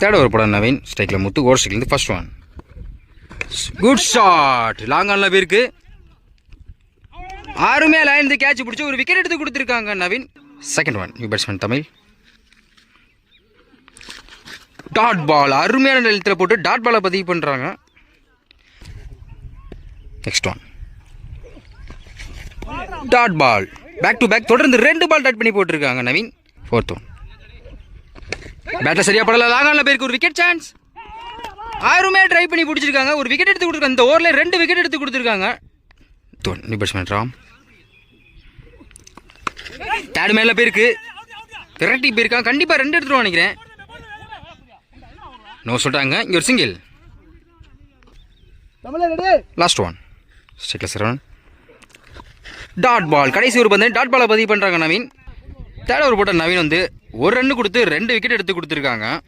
Third over போட நவீன். ஸ்ட்ரைக்கில் Muthu, over ஸ்ட்ரைக்லேருந்து first one. Good shot. Long ஆனில் போயிருக்கு. அருமையாக லைன் கேட்ச் பிடிச்சி ஒரு விக்கெட் எடுத்து கொடுத்துருக்காங்க Naveen. Second one. New batsman Tamil. Dot ball. அருமையான நிலத்தில் போட்டு டாட் பாலை பதிவு பண்ணுறாங்க. Next one. Dot ball. Back to back தொடர்ந்து 2 பால் டாட் பண்ணி போட்டிருக்காங்க நவீன். Fourth one. பேட்டில் சரியா படல. லாங்கானில் பேருக்கு ஒரு விக்கெட் சான்ஸ். அருமையாக ட்ரை பண்ணி பிடிச்சிருக்காங்க. ஒரு விக்கெட் எடுத்து கொடுத்துருக்காங்க. இந்த ஓவரில் 2 விக்கெட் எடுத்து கொடுத்துருக்காங்க. New batsman Ram. தேர்ட் மேல பேருக்கு விரட்டி போயிருக்காங்க. கண்டிப்பாக 2 எடுத்துருவோம் நினைக்கிறேன். நோ சொல்லிட்டாங்க. இங்கே ஒரு சிங்கிள். Last one. ஸ்ட்ரைக்கில் சரவணன். Dot ball. கடைசி ஒரு பந்து டாட் பாலை பதிவு பண்ணுறாங்க நவீன். தேர்ட் ஓவர் போட்ட நவீன் வந்து ஒரு ரன் கொடுத்து 2 விக்கெட் எடுத்து கொடுத்துருக்காங்க.